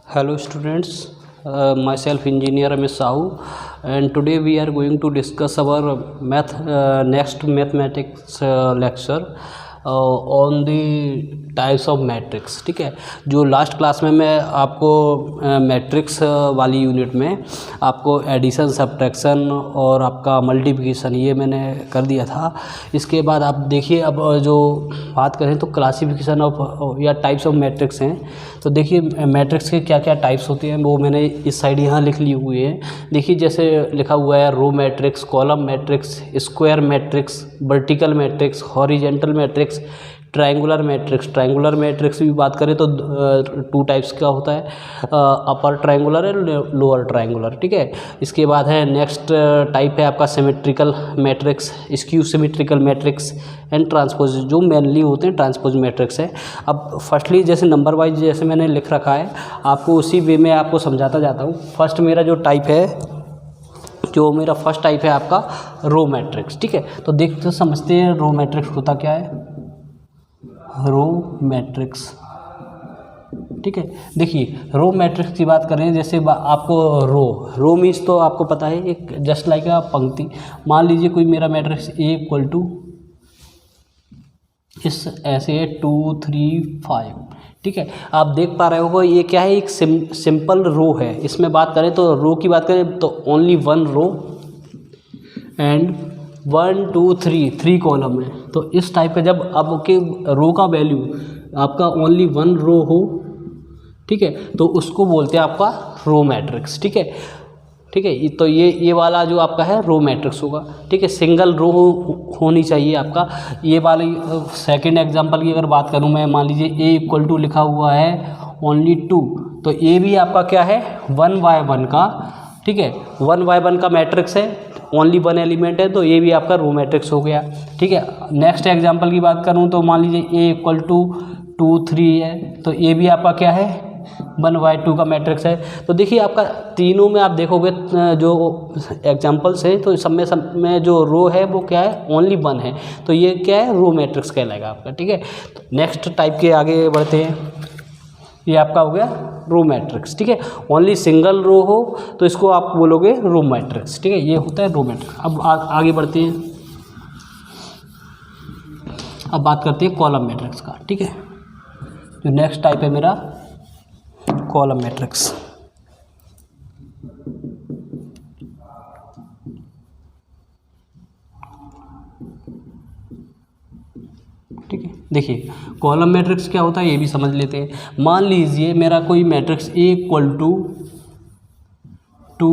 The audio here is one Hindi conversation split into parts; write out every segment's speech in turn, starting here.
Hello students, myself engineer Ramesh Sahu, and today we are going to discuss our next mathematics lecture on the types of matrix. ठीक है, जो लास्ट क्लास में मैं आपको मैट्रिक्स वाली यूनिट में आपको एडिशन, सब्ट्रैक्शन और आपका मल्टीप्लिकेशन ये मैंने कर दिया था। इसके बाद आप देखिए, अब जो बात करें तो क्लासिफिकेशन ऑफ या टाइप्स ऑफ मैट्रिक्स हैं। तो देखिए मैट्रिक्स के क्या क्या टाइप्स होते हैं वो मैंने इस साइड यहाँ लिख लिए हुए हैं। देखिए जैसे लिखा हुआ है row matrix, column matrix, square matrix, vertical matrix, horizontal matrix, triangular matrix. Triangular matrix भी बात करें तो टू टाइप्स का होता है, upper triangular and lower triangular. ठीक है, इसके बाद है नेक्स्ट टाइप है आपका symmetrical matrix, skew symmetrical matrix and transpose, जो मेनली होते हैं ट्रांसपोज मैट्रिक्स है। अब फर्स्टली जैसे नंबर वाइज जैसे मैंने लिख रखा है, आपको उसी वे में आपको समझाता जाता हूँ। फर्स्ट मेरा जो टाइप है, जो मेरा फर्स्ट टाइप है आपका रो मैट्रिक्स। ठीक है, तो देखते समझते हैं रो मैट्रिक्स होता क्या है। रो मैट्रिक्स, ठीक है, देखिए रो मैट्रिक्स की बात करें, जैसे आपको रो मीन्स तो आपको पता है एक जस्ट लाइक अ पंक्ति। मान लीजिए कोई मेरा मैट्रिक्स ए इक्वल टू इस ऐसे 2 3 5। ठीक है, आप देख पा रहे हो ये क्या है, एक सिंपल रो है। इसमें बात करें तो रो की बात करें तो only one row and 1 2 3 column है। तो इस टाइप का जब आपके रो का वैल्यू आपका ओनली वन रो हो, ठीक है, तो उसको बोलते हैं आपका रो मैट्रिक्स। ठीक है, ठीक है, तो ये वाला जो आपका है रो मैट्रिक्स होगा। ठीक है, सिंगल रो होनी चाहिए आपका। ये वाली सेकंड एग्जांपल की अगर बात करूं मैं, मान लीजिए ए इक्वल टू लिखा हुआ है ओनली 2, तो ये भी आपका क्या है 1 बाय 1 का। ठीक है, 1 बाय 1 का मैट्रिक्स है, ओनली वन एलिमेंट है, तो ये भी आपका रो मैट्रिक्स हो गया। ठीक है, नेक्स्ट एग्जांपल की बात करूं तो मान लीजिए ए इक्वल टू 2 3 है, तो ये भी आपका क्या है 1 बाय 2 का मैट्रिक्स है। तो देखिए आपका तीनों में आप देखोगे जो एग्जांपल्स हैं, तो सब में जो रो है वो क्या है ओनली 1 है, तो ये क्या है रो मैट्रिक्स कहलाएगा आपका। ठीक है, नेक्स्ट टाइप के आगे बढ़ते हैं। ये आपका हो गया रो मैट्रिक्स। ठीक है, ओनली सिंगल रो हो तो इसको आप बोलोगे रो मैट्रिक्स। ठीक है, ये होता है रो मैट्रिक्स। अब आगे बढ़ते हैं, अब बात करते हैं कॉलम मैट्रिक्स का। ठीक है, जो नेक्स्ट टाइप है मेरा कॉलम मैट्रिक्स। ठीक है, देखिए कॉलम मैट्रिक्स क्या होता है ये भी समझ लेते हैं। मान लीजिए मेरा कोई मैट्रिक्स ए इक्वल टू 2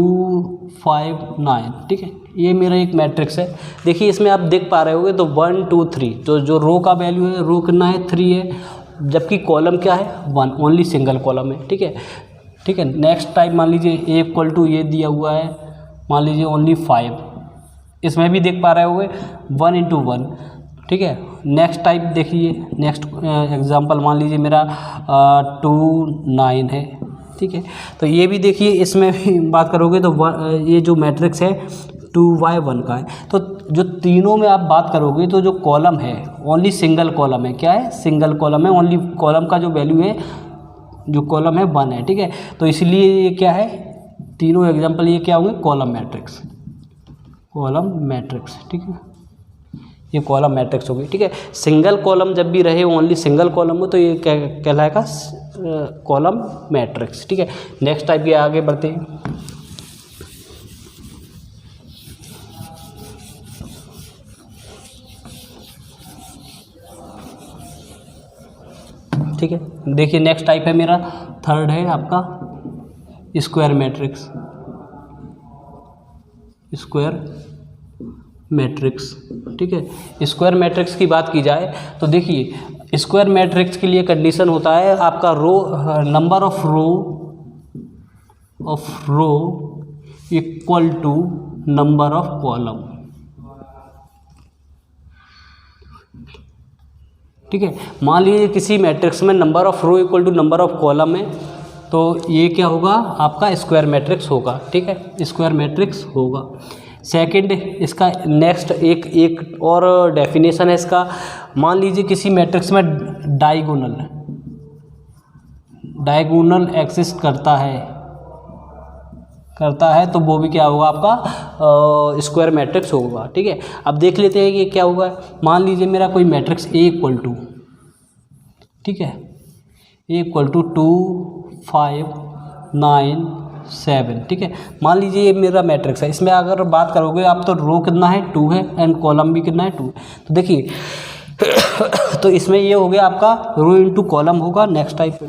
5 9। ठीक है, ये मेरा एक मैट्रिक्स है। देखिए इसमें आप देख पा रहे होगे तो 1 2 3, तो जो रो का वैल्यू है रो कितना है 3 है, जबकि कॉलम क्या है 1, ओनली सिंगल कॉलम है। ठीक है, ठीक है, नेक्स्ट टाइप मान लीजिए ए इक्वल टू ये दिया हुआ है, मान लीजिए ओनली 5, इसमें भी देख पा रहे होगे 1 इंटू 1। ठीक है, नेक्स्ट टाइप देखिए, नेक्स्ट एग्जांपल मान लीजिए मेरा 2 9 है। ठीक है, तो ये भी देखिए, इसमें भी बात करोगे तो ये जो मैट्रिक्स है 2 बाय 1 का है। तो जो तीनों में आप बात करोगे तो जो कॉलम है ओनली सिंगल कॉलम है। क्या है, सिंगल कॉलम है, ओनली कॉलम का जो वैल्यू है, जो कॉलम है 1 है। ठीक है, तो इसलिए ये क्या है, तीनों एग्जाम्पल ये क्या होंगे कॉलम मैट्रिक्स, कॉलम मैट्रिक्स। ठीक है, ये कॉलम मैट्रिक्स होगी। ठीक है, सिंगल कॉलम जब भी रहे ओनली सिंगल कॉलम हो तो ये क्या कहलाएगा कॉलम मैट्रिक्स। ठीक है, नेक्स्ट टाइप के आगे बढ़ते हैं। ठीक है, देखिए नेक्स्ट टाइप है मेरा थर्ड है आपका स्क्वायर मैट्रिक्स, स्क्वायर मैट्रिक्स। ठीक है, स्क्वायर मैट्रिक्स की बात की जाए तो देखिए स्क्वायर मैट्रिक्स के लिए कंडीशन होता है आपका number of row equal to number of column. ठीक है, मान लीजिए किसी मैट्रिक्स में number of row equal to number of column है, तो ये क्या होगा आपका स्क्वायर मैट्रिक्स होगा। ठीक है, स्क्वायर मैट्रिक्स होगा। सेकंड इसका नेक्स्ट एक और डेफिनेशन है इसका। मान लीजिए किसी मैट्रिक्स में डायगोनल डायगोनल एक्सिस्ट करता है तो वो भी क्या होगा, आपका स्क्वायर मैट्रिक्स होगा। ठीक है, अब देख लेते हैं कि क्या होगा। मान लीजिए मेरा कोई मैट्रिक्स A इक्वल टू, ठीक है, A इक्वल टू 2 5 9 7, ठीक है। मान लीजिए ये मेरा मैट्रिक्स है, इसमें अगर बात करोगे आप तो रो कितना है 2 है एंड कॉलम भी कितना है 2। तो देखिए तो इसमें ये हो गया आपका रो इंटू कॉलम होगा, नेक्स्ट टाइप,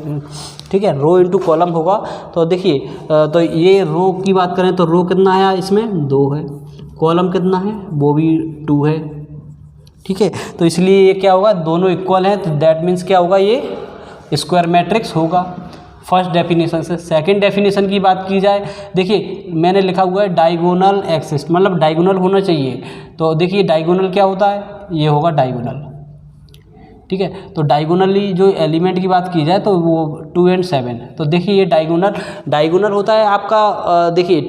ठीक है, रो इंटू कॉलम होगा। तो देखिए तो ये रो की बात करें तो रो कितना आया, इसमें 2 है, कॉलम कितना है, वो भी 2 है, ठीक है। तो इसलिए ये क्या होगा, दोनों इक्वल हैं, तो दैट मीन्स क्या होगा, ये स्क्वायर मैट्रिक्स होगा, फर्स्ट डेफिनेशन से। सेकंड डेफिनेशन की बात की जाए, देखिए मैंने लिखा हुआ है डायगोनल एक्सिस्ट, मतलब डायगोनल होना चाहिए। तो देखिए डायगोनल क्या होता है, ये होगा डायगोनल, ठीक है। तो डायगोनली जो एलिमेंट की बात की जाए तो वो 2 और 7। तो देखिए ये डायगोनल होता है आपका, देखिए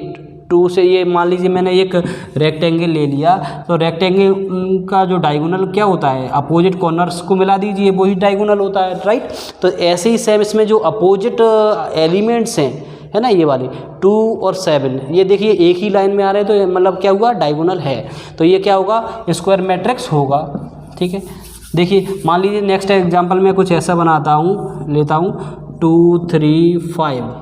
2 से ये मान लीजिए मैंने एक रेक्टेंगल ले लिया, तो रेक्टेंगल का जो डायगोनल क्या होता है, अपोजिट कॉर्नर्स को मिला दीजिए, वही डायगोनल होता है, राइट। तो ऐसे ही सेम इसमें जो अपोजिट एलिमेंट्स हैं, है ना, ये वाले 2 और 7, ये देखिए एक ही लाइन में आ रहे हैं, तो मतलब क्या हुआ, डायगोनल है, तो ये क्या होगा, स्क्वायर मैट्रिक्स होगा, ठीक है। देखिए मान लीजिए नेक्स्ट एग्जांपल में कुछ ऐसा बनाता हूँ, लेता हूँ 2 3 5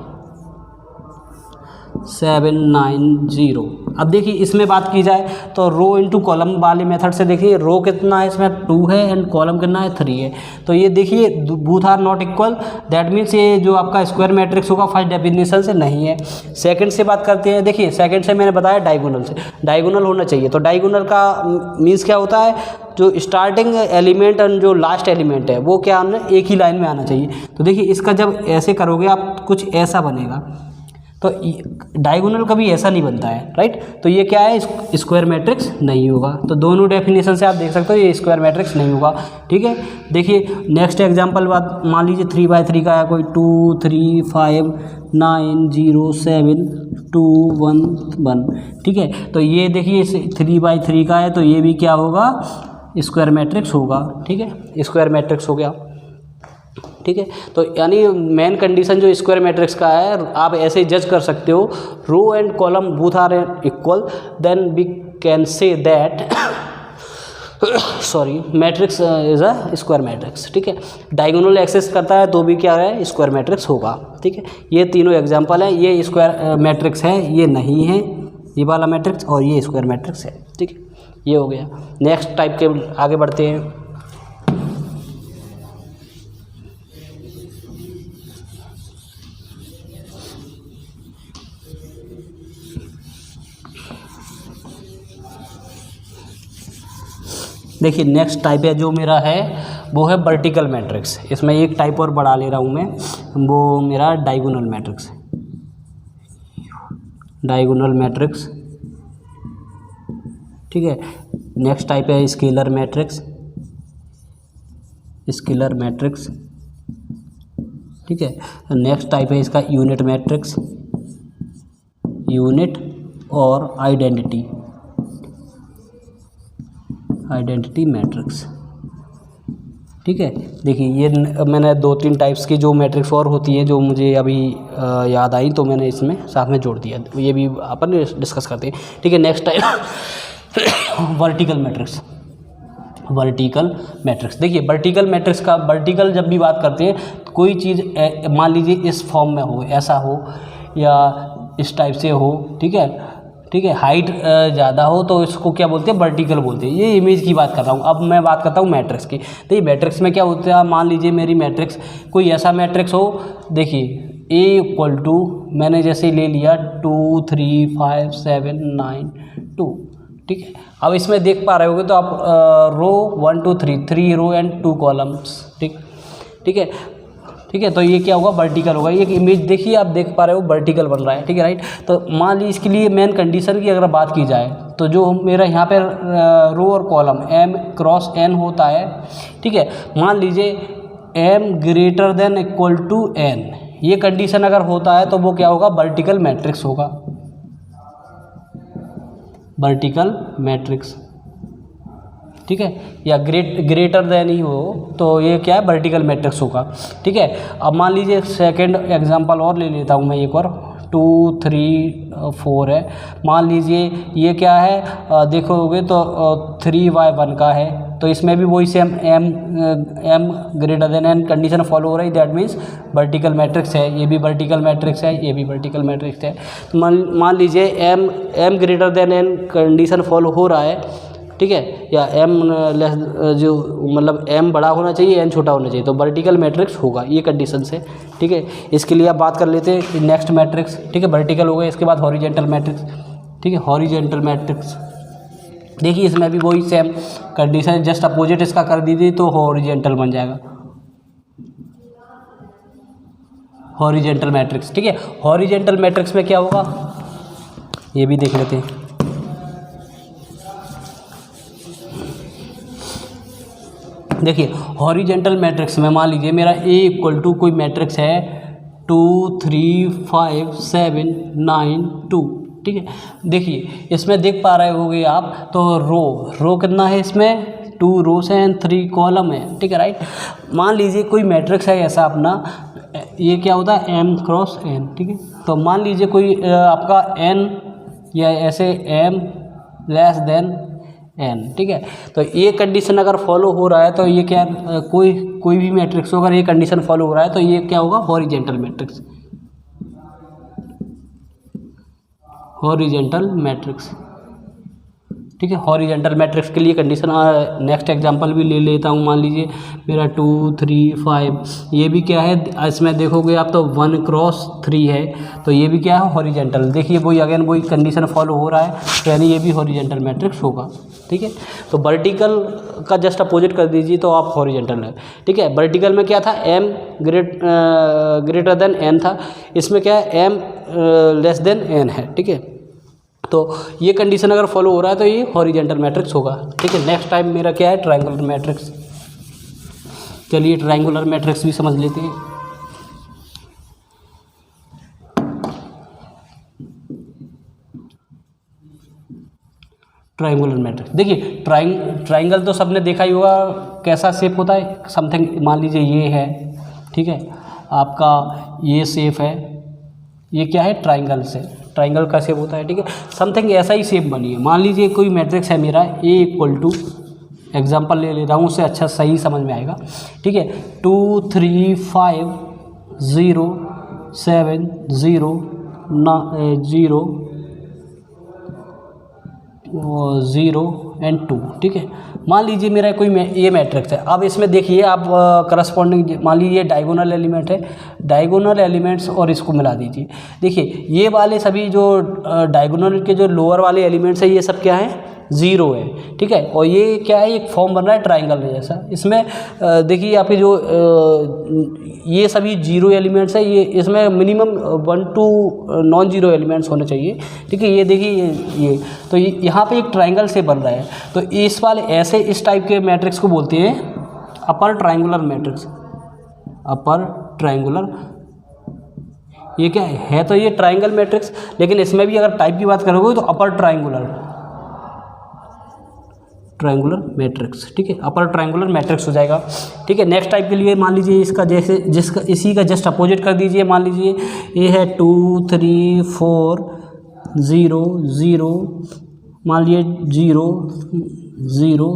7 9 0। अब देखिए इसमें बात की जाए तो रो इंटू कॉलम वाले मेथड से देखिए रो कितना है, इसमें 2 है एंड कॉलम कितना है, 3 है। तो ये देखिए both are not equal, that means ये जो आपका स्क्वायर मैट्रिक्स होगा फर्स्ट डेफिनेशन से नहीं है। सेकंड से बात करते हैं, देखिए सेकंड से मैंने बताया डायगोनल से, डायगोनल होना चाहिए। तो डायगोनल का मीन्स क्या होता है, जो स्टार्टिंग एलिमेंट और जो लास्ट एलिमेंट है वो क्या आना, एक ही लाइन में आना चाहिए। तो देखिए इसका जब ऐसे करोगे आप, कुछ ऐसा बनेगा, तो डायगोनल कभी ऐसा नहीं बनता है, राइट। तो ये क्या है, स्क्वायर मैट्रिक्स नहीं होगा। तो दोनों डेफिनेशन से आप देख सकते हो ये स्क्वायर मैट्रिक्स नहीं होगा, ठीक है। देखिए नेक्स्ट एग्जांपल बात, मान लीजिए 3/3 का है कोई, 2 3 5 9 0 7 2 1 1, ठीक है। तो ये देखिए 3/3 का है, तो ये भी क्या होगा, स्क्वायर मैट्रिक्स होगा, ठीक है, स्क्वायर मैट्रिक्स हो गया, ठीक है। तो यानी मेन कंडीशन जो स्क्वायर मैट्रिक्स का है, आप ऐसे जज कर सकते हो, row and column both are equal, then we can say that sorry matrix is a square matrix, ठीक है। डायगोनल एक्सेस करता है तो भी क्या है, स्क्वायर मैट्रिक्स होगा, ठीक है। ये तीनों एग्जांपल है, ये स्क्वायर मैट्रिक्स है, ये नहीं है, ये वाला मैट्रिक्स, और ये स्क्वायर मैट्रिक्स है, ठीक है। ये हो गया। नेक्स्ट टाइप के आगे बढ़ते हैं। देखिए नेक्स्ट टाइप है जो मेरा है वो है वर्टिकल मैट्रिक्स। इसमें एक टाइप और बढ़ा ले रहा हूँ मैं, वो मेरा डायगोनल मैट्रिक्स, डायगोनल मैट्रिक्स, ठीक है। नेक्स्ट टाइप है स्केलर मैट्रिक्स, स्केलर मैट्रिक्स, ठीक है। नेक्स्ट टाइप है इसका यूनिट मैट्रिक्स, यूनिट और आइडेंटिटी, आइडेंटिटी मैट्रिक्स, ठीक है। देखिए ये मैंने 2-3 टाइप्स की जो मैट्रिक्स और होती हैं जो मुझे अभी याद आई, तो मैंने इसमें साथ में जोड़ दिया, ये भी अपन डिस्कस करते हैं, ठीक है। Next type vertical matrix, vertical matrix. देखिए वर्टिकल मैट्रिक्स का, वर्टिकल जब भी बात करते हैं कोई चीज़ मान लीजिए इस फॉर्म में हो, ऐसा हो या इस टाइप से हो, ठीक है, ठीक है, हाइट ज़्यादा हो तो इसको क्या बोलते हैं, वर्टिकल बोलते हैं। ये इमेज की बात कर रहा हूँ, अब मैं बात करता हूँ मैट्रिक्स की। तो ये मैट्रिक्स में क्या होता है, मान लीजिए मेरी मैट्रिक्स कोई ऐसा मैट्रिक्स हो, देखिए A इक्वल टू मैंने जैसे ले लिया 2 3 5 7 9 2, ठीक है। अब इसमें देख पा रहे होगे तो आप रो 1 2 3 रो एंड 2 कॉलम्स, ठीक, ठीक है, ठीक है। तो ये क्या होगा, वर्टिकल होगा। ये इमेज देखिए आप देख पा रहे हो वर्टिकल बन रहा है, ठीक है, राइट। तो मान लीजिए इसके लिए मेन कंडीशन की अगर बात की जाए तो जो मेरा यहाँ पे रो और कॉलम m क्रॉस n होता है, ठीक है। मान लीजिए m greater than equal to n, ये कंडीशन अगर होता है तो वो क्या होगा, वर्टिकल मैट्रिक्स होगा, वर्टिकल मैट्रिक्स, ठीक है, या ग्रेटर देन ही हो तो ये क्या है, वर्टिकल मैट्रिक्स होगा। ठीक है, अब मान लीजिए सेकंड एग्जांपल और ले लेता हूँ मैं एक और, 2 3 4 है। मान लीजिए ये क्या है, देखोगे तो 3y1 का है, तो इसमें भी वही same m greater then n condition follow हो रही, दैट मीन्स वर्टिकल मैट्रिक्स है। ये भी वर्टिकल मैट्रिक्स है, ये भी वर्टिकल मैट्रिक्स है। तो मान लीजिए m greater then n condition follow हो रहा है, ठीक है, या m लेस, जो मतलब m बड़ा होना चाहिए, n छोटा होना चाहिए, तो वर्टिकल मैट्रिक्स होगा ये कंडीशन से। ठीक है, इसके लिए आप बात कर लेते हैं नेक्स्ट मैट्रिक्स। ठीक है, वर्टिकल हो गया, इसके बाद हॉरिजेंटल मैट्रिक्स। ठीक है, हॉरिजेंटल मैट्रिक्स देखिए इसमें भी वही सेम कंडीशन, जस्ट अपोजिट इसका कर दीजिए तो हॉरिजेंटल बन जाएगा, हॉरिजेंटल मैट्रिक्स। ठीक है, हॉरिजेंटल मैट्रिक्स में क्या होगा ये भी देख लेते हैं। देखिए हॉरिजेंटल मैट्रिक्स में मान लीजिए मेरा A इक्वल टू कोई मैट्रिक्स है 2 3 5 7 9 2। ठीक है, देखिए इसमें देख पा रहे होगे आप, तो रो कितना है इसमें, 2 रोस हैं एंड 3 कॉलम है। ठीक है, राइट। मान लीजिए कोई मैट्रिक्स है ऐसा अपना, ये क्या होता है m क्रॉस n। ठीक है, तो मान लीजिए कोई आपका n या ऐसे m लेस देन n। ठीक है, तो ये कंडीशन अगर फॉलो हो रहा है तो ये क्या, कोई भी मैट्रिक्स हो, अगर ये कंडीशन फॉलो हो रहा है तो ये क्या होगा, हॉरिजेंटल मैट्रिक्स, हॉरिजेंटल मैट्रिक्स। ठीक है, हॉरिजेंटल मैट्रिक्स के लिए कंडीशन, नेक्स्ट एग्जांपल भी ले लेता हूँ। मान लीजिए मेरा 2 3 5, ये भी क्या है, इसमें देखोगे आप तो 1 क्रॉस 3 है, तो ये भी क्या है, हॉरिजेंटल। देखिए वही अगेन वही कंडीशन फॉलो हो रहा है, तो यानी ये भी हॉरिजेंटल मैट्रिक्स होगा। ठीक है, तो वर्टिकल का जस्ट अपोजिट कर दीजिए तो आप हॉरिजेंटल है। ठीक है, वर्टिकल में क्या था, m ग्रेटर देन n था, इसमें क्या है, m लेस देन n है। ठीक है, तो ये कंडीशन अगर फॉलो हो रहा है तो ये हॉरिजेंटल मैट्रिक्स होगा। ठीक है, नेक्स्ट टाइम मेरा क्या है, ट्रायंगुलर मैट्रिक्स। चलिए ट्रायंगुलर मैट्रिक्स भी समझ लेते हैं। ट्रायंगुलर मैट्रिक्स देखिए, ट्रायंगल तो सबने देखा ही होगा, कैसा शेप होता है, समथिंग मान लीजिए ये है। ठीक है, आपका ये शेप है, ये क्या है, ट्रायंगल से, ट्रायंगल का शेप होता है। ठीक है, समथिंग ऐसा ही शेप बनी है। मान लीजिए कोई मैट्रिक्स है मेरा A इक्वल टू, एग्जाम्पल ले ले रहा हूँ, उससे अच्छा सही समझ में आएगा। ठीक है, 2 3 5 0 7 0 0 0 एंड 2। ठीक है, मान लीजिए मेरा कोई ये मैट्रिक्स है। अब इसमें देखिए आप करस्पॉन्डिंग, मान लीजिए डायगोनल एलिमेंट है, डायगोनल एलिमेंट्स और इसको मिला दीजिए। देखिए ये वाले सभी जो डायगोनल के जो लोअर वाले एलिमेंट्स है, ये सब क्या है, 0 है। ठीक है, और ये क्या है, एक फॉर्म बन रहा है ट्रायंगल जैसा। इसमें देखिए आपके जो ये सभी 0 एलिमेंट्स है, ये इसमें मिनिमम 1 to नॉन 0 एलिमेंट्स होने चाहिए। ठीक है, ये देखिए ये तो यहाँ पे एक ट्रायंगल से बन रहा है, तो इस वाले ऐसे इस टाइप के मैट्रिक्स को बोलते हैं upper triangular matrix. Upper triangular, ये क्या है तो ये ट्रायंगल मैट्रिक्स, लेकिन इसमें भी अगर टाइप की बात करोगे तो अपर ट्रायंगुलर मैट्रिक्स। ठीक है, अपर ट्रायंगुलर मैट्रिक्स हो जाएगा। ठीक है, नेक्स्ट टाइप के लिए मान लीजिए इसका जैसे जिसका इसी का जस्ट अपोजिट कर दीजिए। मान लीजिए ये है 2 3 4 0 0, मान लीजिए 0 0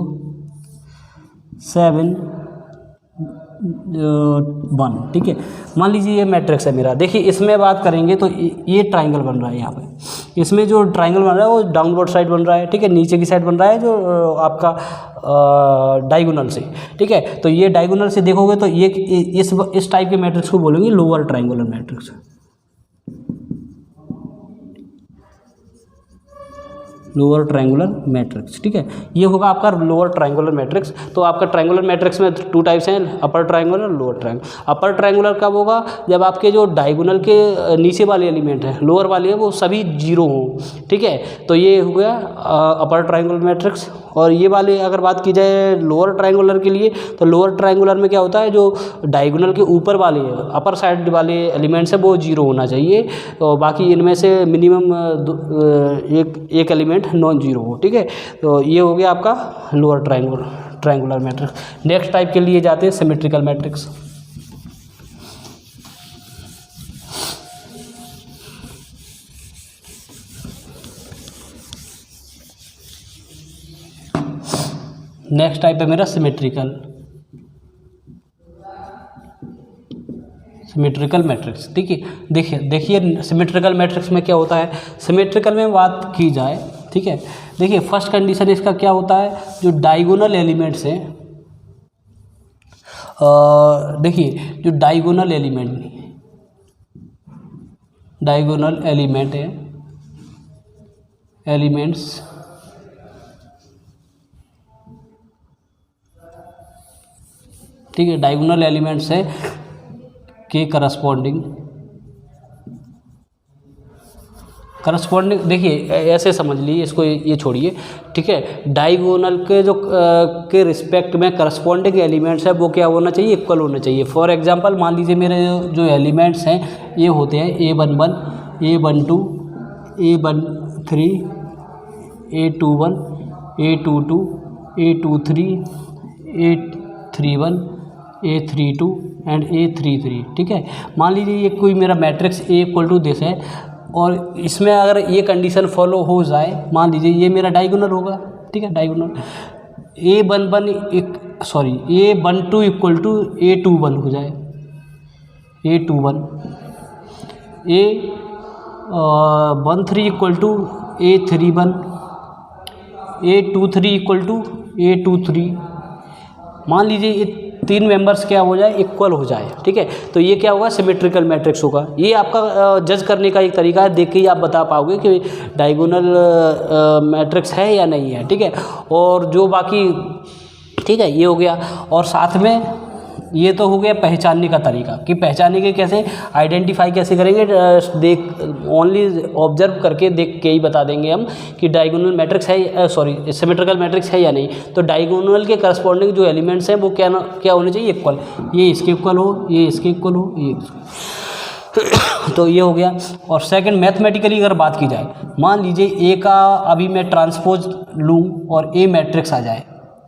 7 1। ठीक है, मान लीजिए ये मैट्रिक्स है मेरा। देखिए इसमें बात करेंगे तो ये ट्रायंगल बन रहा है। यहाँ पे इसमें जो ट्रायंगल बन रहा है वो डाउनवर्ड साइड बन रहा है। ठीक है, नीचे की साइड बन रहा है जो आपका डायगोनल से। ठीक है, तो ये डायगोनल से देखोगे तो ये इस टाइप के मैट्रिक्स को बोलेंगे lower triangular matrix. Lower triangular matrix. ठीक है, ये होगा आपका लोअर ट्रायंगुलर मैट्रिक्स। तो आपका ट्रायंगुलर मैट्रिक्स में 2 टाइप्स हैं, अपर ट्रायंगुलर और लोअर ट्रायंगुलर। अपर ट्रायंगुलर कब होगा, जब आपके जो डायगोनल के नीचे वाले एलिमेंट हैं, लोअर वाले हैं, वो सभी 0 हों। ठीक है, तो ये हो गया अपर ट्रायंगुलर मैट्रिक्स। और ये वाले अगर बात की जाए लोअर ट्रायंगुलर के लिए, तो लोअर ट्रायंगुलर में क्या होता है, जो डायगोनल के ऊपर वाले अपर साइड वाले एलिमेंट्स है वो 0 होना चाहिए, तो बाकी इनमें से मिनिमम एक एलिमेंट नॉन जीरो हो। ठीक है, तो ये हो गया आपका lower triangular matrix. Next type के लिए जाते हैं सिमेट्रिकल मैट्रिक्स। नेक्स्ट टाइप है मेरा सिमेट्रिकल मैट्रिक्स। ठीक है, देखिए सिमेट्रिकल मैट्रिक्स में क्या होता है। सिमेट्रिकल में बात की जाए, ठीक है, देखिए फर्स्ट कंडीशन इसका क्या होता है, जो डायगोनल एलिमेंट्स हैं, देखिए जो डायगोनल एलिमेंट है, एलिमेंट्स ठीक है, डायगोनल एलिमेंट्स है के करस्पॉन्डिंग देखिए ऐसे समझ लीजिए इसको, ये छोड़िए। ठीक है, डायगोनल के जो के रिस्पेक्ट में करस्पॉन्डिंग एलिमेंट्स है वो क्या होना चाहिए, इक्वल होना चाहिए। फॉर एग्जांपल मान लीजिए मेरे जो एलिमेंट्स हैं ये होते हैं A11, A12, A13, A21, A22, A23, A31, A32 and A33। ठीक है, मान लीजिए ये कोई मेरा मैट्रिक्स A = दिस है और इसमें अगर ये कंडीशन फॉलो हो जाए, मान लीजिए ये मेरा डायगोनल होगा। ठीक है, डायगोनल A12 = A21 हो जाए, A21, A13 = A31, A23 = A23। मान लीजिए ये तीन मेंबर्स क्या हो जाए, इक्वल हो जाए। ठीक है, तो ये क्या होगा, सिमेट्रिकल मैट्रिक्स होगा। ये आपका जज करने का एक तरीका है, देख के ही आप बता पाओगे कि डायगोनल मैट्रिक्स है या नहीं है। ठीक है, और जो बाकी, ठीक है, ये हो गया। और साथ में ये तो हो गया पहचानने का तरीका, कि पहचाने के कैसे, आइडेंटिफाई कैसे करेंगे, देख ओनली ऑब्जर्व करके देख के ही बता देंगे हम कि डायगोनल मैट्रिक्स है, सिमेट्रिकल मैट्रिक्स है या नहीं। तो डायगोनल के करस्पॉन्डिंग जो एलिमेंट्स हैं वो क्या होने चाहिए, इक्वल। ये इसके इक्वल हो, ये इसके इक्वल हो, ये तो ये हो गया। और सेकंड, मैथमेटिकली अगर बात की जाए, मान लीजिए ए का अभी मैं ट्रांसपोज लूँ और ए मैट्रिक्स आ जाए।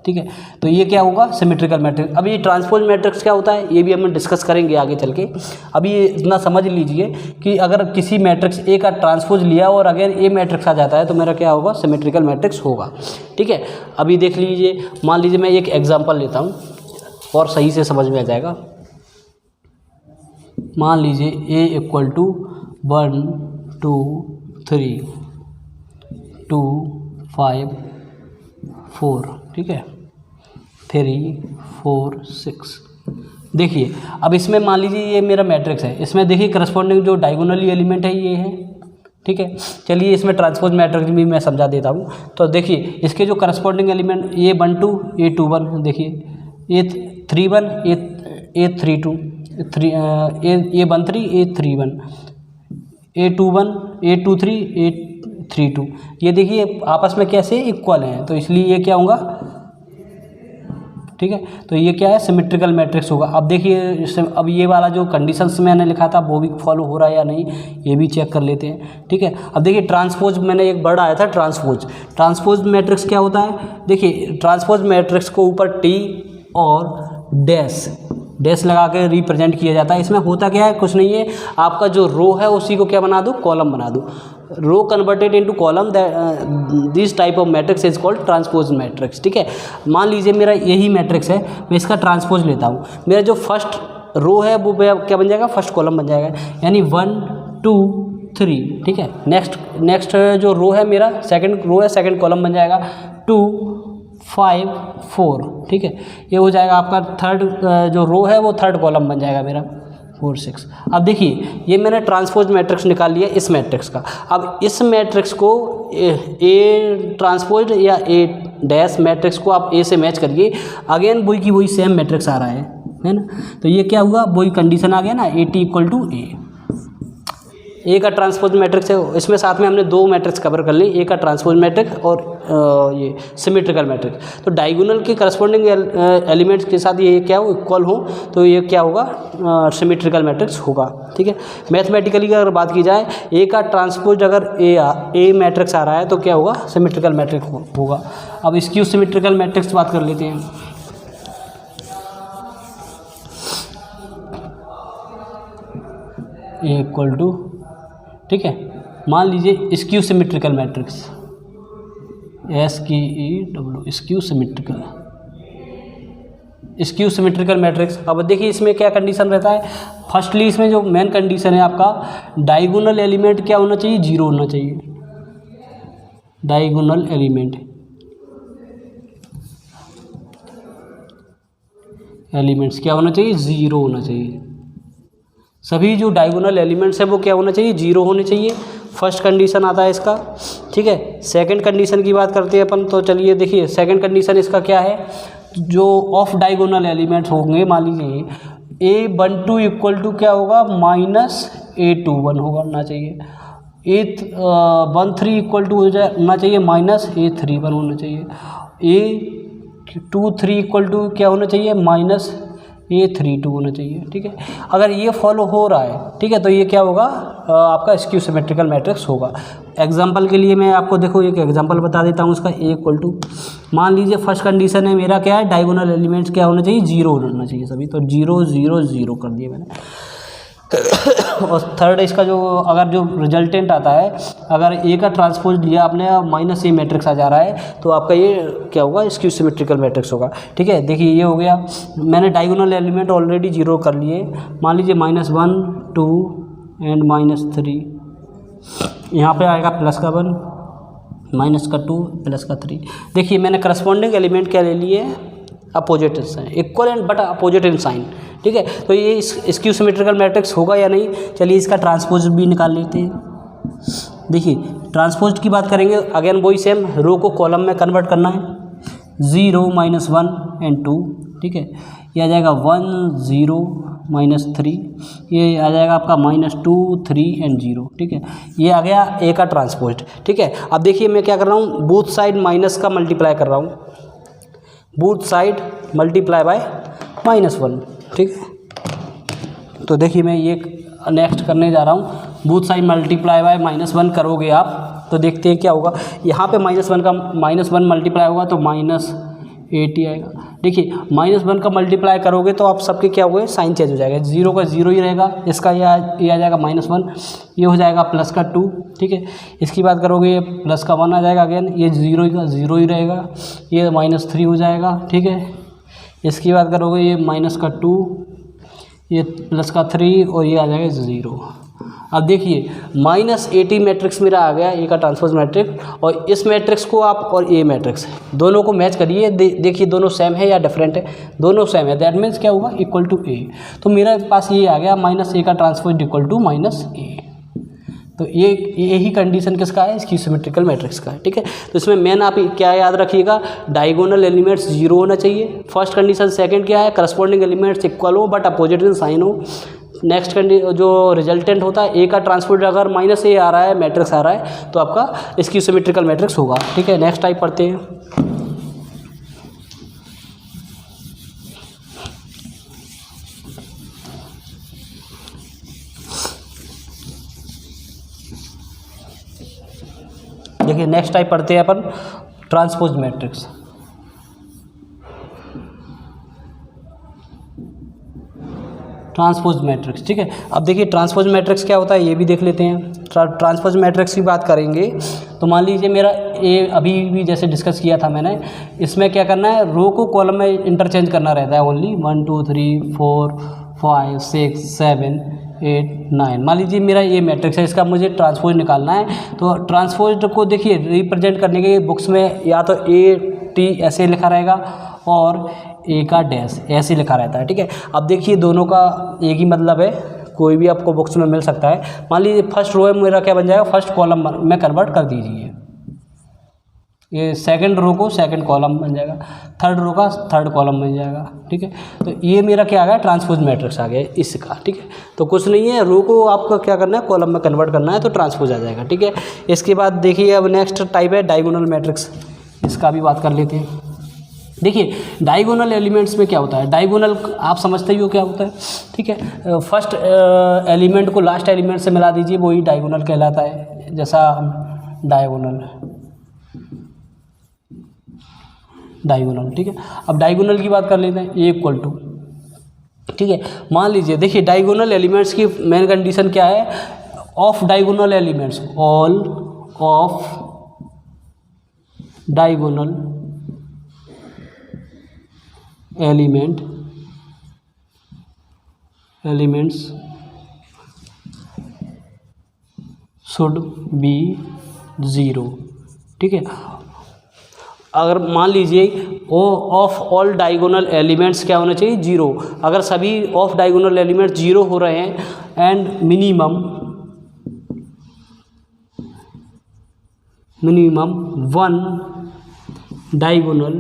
ठीक है, तो ये क्या होगा, सिमेट्रिकल मैट्रिक्स। अब ये ट्रांसपोज मैट्रिक्स क्या होता है, ये भी हम डिस्कस करेंगे आगे चल के। अभी ये इतना समझ लीजिए कि अगर किसी मैट्रिक्स ए का ट्रांसपोज लिया और अगर ए मैट्रिक्स आ जाता है तो मेरा क्या होगा, सिमेट्रिकल मैट्रिक्स होगा। ठीक है, अभी देख लीजिए, मान लीजिए मैं एक एग्जांपल लेता हूँ और सही से समझ में आ जाएगा। मान लीजिए A = 1 2 3 2 5 4, ठीक है, 3 4 6। देखिए अब इसमें मान लीजिए ये मेरा मैट्रिक्स है, इसमें देखिए करस्पॉन्डिंग जो डायगोनली एलिमेंट है ये है। ठीक है, चलिए इसमें ट्रांसपोज मैट्रिक्स भी मैं समझा देता हूँ। तो देखिए इसके जो करस्पॉन्डिंग एलिमेंट A12 A21, देखिए A31 A32 A13 A31 A21 A23 A32, ये देखिए आपस में कैसे इक्वल हैं, तो इसलिए ये क्या होगा, ठीक है, तो ये क्या है, सिमेट्रिकल मैट्रिक्स होगा। अब देखिए अब ये वाला जो कंडीशंस मैंने लिखा था वो भी फॉलो हो रहा है या नहीं, ये भी चेक कर लेते हैं। ठीक है, अब देखिए ट्रांसपोज, मैंने एक वर्ड आया था ट्रांसपोज मैट्रिक्स क्या होता है। देखिए ट्रांसपोज मैट्रिक्स को ऊपर टी और डैश लगा के रिप्रेजेंट किया जाता है। इसमें होता क्या है, कुछ नहीं है, आपका जो रो है उसी को क्या बना दो, कॉलम बना दो। Row converted into column, this type of matrix is called transpose matrix. ठीक है, मान लीजिए मेरा यही मैट्रिक्स है, मैं इसका ट्रांसपोज लेता हूँ, मेरा जो फर्स्ट रो है वो क्या बन जाएगा, फर्स्ट कॉलम बन जाएगा, यानी 1 2 3। ठीक है, नेक्स्ट जो रो है मेरा, सेकंड रो है, सेकंड कॉलम बन जाएगा 2 5 4। ठीक है, ये हो जाएगा आपका थर्ड जो रो है वो थर्ड कॉलम बन जाएगा मेरा 4 6। अब देखिए ये मैंने ट्रांसपोज मैट्रिक्स निकाल लिया इस मैट्रिक्स का। अब इस मैट्रिक्स को ए ट्रांसपोज या ए डैश मैट्रिक्स को आप ए से मैच करिए, अगेन वही की वही सेम मैट्रिक्स आ रहा है ना। तो ये क्या हुआ, वही कंडीशन आ गया ना, A T = A। ए का ट्रांसपोज मैट्रिक्स है, इसमें साथ में हमने दो मैट्रिक्स कवर कर ली, ए का ट्रांसपोज मैट्रिक्स और ये सिमेट्रिकल मैट्रिक्स। तो डायगोनल के करस्पॉन्डिंग एलिमेंट्स के साथ ये क्या हो, इक्वल हो, तो ये क्या होगा, सिमेट्रिकल मैट्रिक्स होगा। ठीक है, मैथमेटिकली अगर बात की जाए, ए का ट्रांसपोज अगर ए मैट्रिक्स आ रहा है तो क्या होगा, सिमेट्रिकल मैट्रिक्स होगा। अब स्क्यू सिमेट्रिकल मैट्रिक्स बात कर लेते हैं। ए इक्वल टू, ठीक है, मान लीजिए skew symmetrical matrix, SQEW, skew symmetrical, skew symmetrical matrix. अब देखिए इसमें क्या कंडीशन रहता है, फर्स्टली इसमें जो मेन कंडीशन है आपका, डायगोनल एलिमेंट क्या होना चाहिए, जीरो होना चाहिए। डायगोनल एलिमेंट्स क्या होना चाहिए, जीरो होना चाहिए। सभी जो डायगोनल एलिमेंट्स है वो क्या होना चाहिए, जीरो होने चाहिए। फर्स्ट कंडीशन आता है इसका। ठीक है, सेकंड कंडीशन की बात करते हैं अपन, तो चलिए देखिए सेकंड कंडीशन इसका क्या है, जो ऑफ डायगोनल एलिमेंट्स होंगे, मान लीजिए A12 इक्वल टू क्या होगा, -A21 होना चाहिए। A13 इक्वल टू होना चाहिए -A31 होना चाहिए। A23 इक्वल टू क्या होना चाहिए, -A32 होना चाहिए। ठीक है, अगर ये फॉलो हो रहा है, ठीक है, तो ये क्या होगा, आपका स्क्यू सिमेट्रिकल मैट्रिक्स होगा। एग्जांपल के लिए मैं आपको देखो एक एग्जांपल बता देता हूँ उसका। A इक्वल टू, मान लीजिए फर्स्ट कंडीशन है मेरा क्या है, डायगोनल एलिमेंट्स क्या होना चाहिए, जीरो होना चाहिए सभी, तो 0 0 0 कर दिए मैंने। और थर्ड इसका जो अगर जो रिजल्टेंट आता है, अगर ए का ट्रांसपोज लिया आपने, -A मैट्रिक्स आ जा रहा है, तो आपका ये क्या होगा, स्क्यू सिमेट्रिकल मैट्रिक्स होगा। ठीक है, देखिए ये हो गया, मैंने डायगोनल एलिमेंट ऑलरेडी जीरो कर लिए। मान लीजिए -1 2 एंड -3, यहाँ पे आएगा प्लस का 1, -2 प्लस का 3। देखिए मैंने करस्पॉन्डिंग एलिमेंट क्या ले लिए, opposite sign, equal and but opposite in sign. ठीक है, तो ये स्क्यू सिमेट्रिकल मैट्रिक्स होगा या नहीं, चलिए इसका ट्रांसपोज भी निकाल लेते हैं। देखिए ट्रांसपोज की बात करेंगे, अगेन वही सेम, रो को कॉलम में कन्वर्ट करना है, 0 -1 एंड 2। ठीक है, ये आ जाएगा 1 0 -3, ये आ जाएगा आपका -2 3 एंड 0। ठीक है, ये आ गया ए का ट्रांसपोज। ठीक है, अब देखिए मैं क्या कर रहा हूँ, बोथ साइड माइनस का मल्टीप्लाई कर रहा हूँ, बोथ साइड मल्टीप्लाई बाय -1। ठीक है, तो देखिए मैं ये नेक्स्ट करने जा रहा हूँ, बोथ साइड मल्टीप्लाई बाय -1 करोगे आप, तो देखते हैं क्या होगा। यहाँ पे -1 का -1 मल्टीप्लाई होगा तो -80 आएगा। देखिए -1 का मल्टीप्लाई करोगे तो आप सबके क्या हो गए, साइन चेंज हो जाएगा, 0 का 0 ही रहेगा, इसका ये आ जाएगा -1, ये हो जाएगा प्लस का 2। ठीक है, इसकी बात करोगे प्लस का 1 आ जाएगा, अगेन ये 0 का 0 ही रहेगा, ये -3 हो जाएगा। ठीक है, इसकी बात करोगे ये माइनस का 2, ये प्लस का 3 और ये आ जाएगा 0। अब देखिए -80 मैट्रिक्स मेरा आ गया, ए का ट्रांसपोज मैट्रिक्स, और इस मैट्रिक्स को आप और ए मैट्रिक्स दोनों को मैच करिए, देखिए दोनों सेम है या डिफरेंट है, दोनों सेम है, दैट मीन्स क्या होगा, इक्वल टू ए। तो मेरे पास ये आ गया -A का ट्रांसपोज इक्वल टू -A। तो ये ही कंडीशन किसका है, स्क्यू सिमेट्रिकल मैट्रिक्स का है। ठीक है, तो इसमें मेन आप क्या याद रखिएगा, डायगोनल एलिमेंट्स जीरो होना चाहिए, फर्स्ट कंडीशन। सेकंड क्या है, करस्पॉन्डिंग एलिमेंट्स इक्वल हो बट अपोजिट इन साइन हो। नेक्स्ट जो रिजल्टेंट होता है, ए का ट्रांसपोज अगर -A आ रहा है, मैट्रिक्स आ रहा है, तो आपका स्क्यू सिमेट्रिकल मैट्रिक्स होगा। ठीक है, नेक्स्ट टाइप पढ़ते हैं। देखिए नेक्स्ट टाइप पढ़ते हैं अपन, ट्रांसपोज मैट्रिक्स। ट्रांसपोज मैट्रिक्स, ठीक है। अब देखिए ट्रांसपोज मैट्रिक्स क्या होता है ये भी देख लेते हैं। ट्रांसपोज मैट्रिक्स की बात करेंगे तो मान लीजिए मेरा ए अभी भी जैसे डिस्कस किया था मैंने, इसमें क्या करना है, रो को कॉलम में इंटरचेंज करना रहता है ओनली 1 2 3 4 5 6 7 8 9। मान लीजिए मेरा ये मैट्रिक्स है, इसका मुझे ट्रांसपोज निकालना है। तो ट्रांसपोज को देखिए रिप्रेजेंट करने के बुक्स में या तो AT ऐसे लिखा रहेगा और ए का डैश ऐसे लिखा रहता है, ठीक है। अब देखिए दोनों का एक ही मतलब है, कोई भी आपको बुक्स में मिल सकता है। मान लीजिए फर्स्ट रो है मेरा क्या बन जाएगा, फर्स्ट कॉलम में कन्वर्ट कर दीजिए। ये सेकंड रो को सेकंड कॉलम बन जाएगा, थर्ड रो का थर्ड कॉलम बन जाएगा, ठीक है। तो ये मेरा क्या आ गया, ट्रांसपोज मैट्रिक्स आ गया इसका, ठीक है। तो कुछ नहीं है, रो को आपको क्या करना है, कॉलम में कन्वर्ट करना है, तो ट्रांसपोज आ जाएगा, ठीक है। इसके बाद देखिए अब नेक्स्ट टाइप है डायगोनल मैट्रिक्स, इसका भी बात कर लेते हैं। देखिए डायगोनल एलिमेंट्स में क्या होता है, डायगोनल आप समझते ही हो क्या होता है, ठीक है। फर्स्ट एलिमेंट को लास्ट एलिमेंट से मिला दीजिए, वही डायगोनल कहलाता है। जैसा डायगोनल, ठीक है। अब डायगोनल की बात कर लेते हैं, ए इक्वल टू, ठीक है। मान लीजिए देखिए डायगोनल एलिमेंट्स की मेन कंडीशन क्या है, of diagonal elements, all of diagonal elements should be zero, ठीक है। अगर मान लीजिए ओ ऑफ ऑल डायगोनल एलिमेंट्स क्या होना चाहिए, जीरो। अगर सभी ऑफ डायगोनल एलिमेंट्स जीरो हो रहे हैं and minimum one diagonal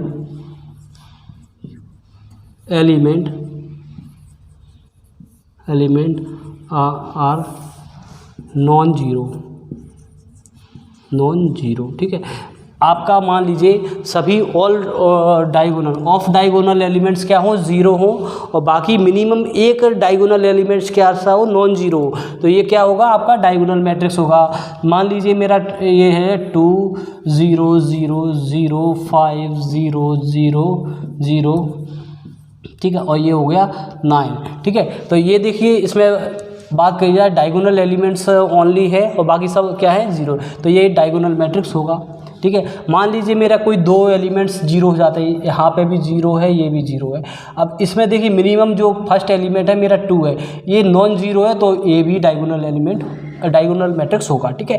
element are non zero, ठीक है। आपका मान लीजिए सभी all diagonal off diagonal elements क्या हो, ज़ीरो हो, और बाकी मिनिमम एक डायगोनल एलिमेंट्स क्या सा हो, नॉन जीरो हो, तो ये क्या होगा, आपका डायगोनल मैट्रिक्स होगा। मान लीजिए मेरा ये है 2 0 0 0 5 0 0 0, ठीक है, और ये हो गया 9, ठीक है। तो ये देखिए इसमें बात करी जाए डायगोनल एलिमेंट्स ओनली है और बाकी सब क्या है, ज़ीरो, तो ये डायगोनल मैट्रिक्स होगा, ठीक है। मान लीजिए मेरा कोई दो एलिमेंट्स जीरो हो जाते हैं, यहाँ पे भी जीरो है, ये भी जीरो है। अब इसमें देखिए मिनिमम जो फर्स्ट एलिमेंट है मेरा 2 है, ये नॉन जीरो है, तो ये भी डायगोनल मैट्रिक्स होगा, ठीक है।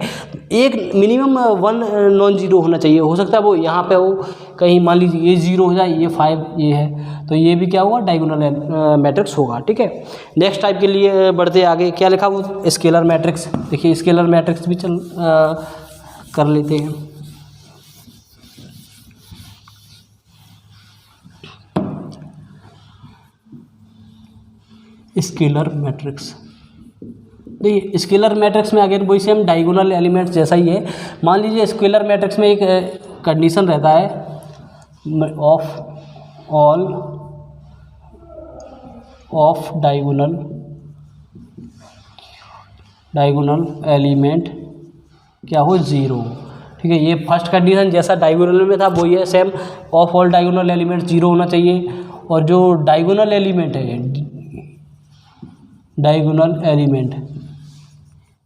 एक मिनिमम 1 नॉन जीरो होना चाहिए, हो सकता है वो यहाँ पे हो, कहीं मान लीजिए ये 0 हो जाए, ये 5 ये है, तो ये भी क्या हुआ, डायगोनल मैट्रिक्स होगा, ठीक है। नेक्स्ट टाइप के लिए बढ़ते आगे, क्या लिखा वो, स्केलर मैट्रिक्स। देखिए स्केलर मैट्रिक्स भी कर लेते हैं। स्केलर मैट्रिक्स, देखिए स्केलर मैट्रिक्स में अगेन वही सेम डायगोनल एलिमेंट्स जैसा ही है। मान लीजिए स्केलर मैट्रिक्स में एक कंडीशन रहता है, of all of diagonal element क्या हो, ज़ीरो, ठीक है। ये फर्स्ट कंडीशन जैसा डायगोनल में था वही है same, of all diagonal element zero होना चाहिए, और जो डायगोनल एलिमेंट है, डायगोनल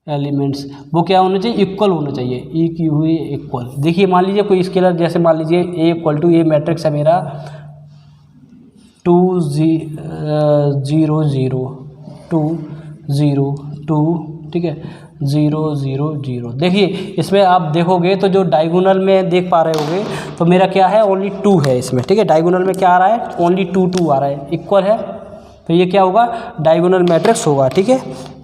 एलिमेंट्स वो क्या होना चाहिए, इक्वल होना चाहिए, ई की हुई इक्वल। देखिए मान लीजिए कोई स्केलर, जैसे मान लीजिए ए इक्वल टू, ये मैट्रिक्स है मेरा 2 0 0 2 0 2, ठीक है, 0 0 0। देखिए इसमें आप देखोगे तो जो डायगोनल में देख पा रहे होगे, तो मेरा क्या है, ओनली 2 है इसमें, ठीक है। डायगोनल में क्या आ रहा है, ओनली 2 2 आ रहा है, इक्वल है, तो ये क्या होगा, डायगोनल मैट्रिक्स होगा, ठीक है।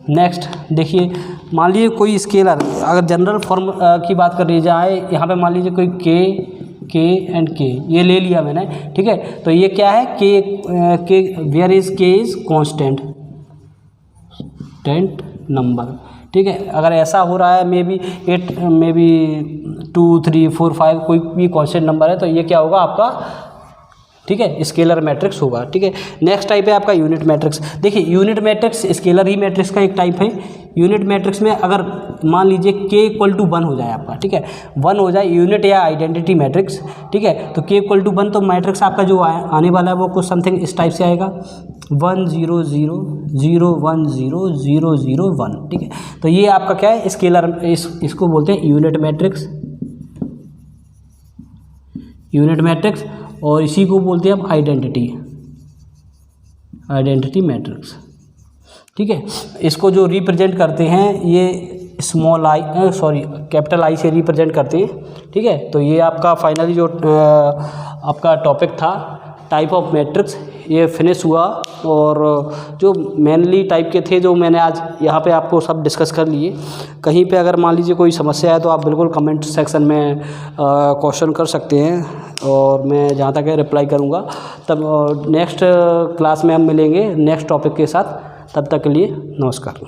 नेक्स्ट देखिए, मान लीजिए कोई स्केलर, अगर जनरल फॉर्म की बात कर ली जाए, यहाँ पे मान लीजिए कोई के एंड के, ये ले लिया मैंने, ठीक है। तो ये क्या है, के वेयर इज के इज कांस्टेंट नंबर, ठीक है। अगर ऐसा हो रहा है मे बी 8 मे बी 2 3 4 5 कोई भी कांस्टेंट नंबर है, तो ये क्या होगा आपका, ठीक है, स्केलर मैट्रिक्स होगा, ठीक है। नेक्स्ट टाइप है आपका यूनिट मैट्रिक्स। देखिए यूनिट मैट्रिक्स स्केलर ही मैट्रिक्स का एक टाइप है। यूनिट मैट्रिक्स में अगर मान लीजिए k इक्वल टू 1 हो जाए आपका, ठीक है, 1 हो जाए यूनिट या आइडेंटिटी मैट्रिक्स, ठीक है, तो k इक्वल टू 1, तो मैट्रिक्स आपका जो आने वाला है वो कुछ समथिंग इस टाइप से आएगा, 1 0 0 0 1 0 0 0 1, ठीक है। तो ये आपका क्या है, स्केलर, इसको बोलते हैं यूनिट मैट्रिक्स, और इसी को बोलते हैं हम आइडेंटिटी मैट्रिक्स, ठीक है। इसको जो रिप्रेजेंट करते हैं ये स्मॉल आई, कैपिटल आई से रिप्रेजेंट करते हैं, ठीक है। तो ये आपका फाइनली जो आपका टॉपिक था टाइप ऑफ मैट्रिक्स ये फिनिश हुआ। और जो मेनली टाइप के थे जो मैंने आज यहाँ पे आपको सब डिस्कस कर लिए। कहीं पे अगर मान लीजिए कोई समस्या है तो आप बिल्कुल कमेंट सेक्शन में क्वेश्चन कर सकते हैं, और मैं जहाँ तक है रिप्लाई करूँगा। तब नेक्स्ट क्लास में हम मिलेंगे नेक्स्ट टॉपिक के साथ। तब तक के लिए नमस्कार।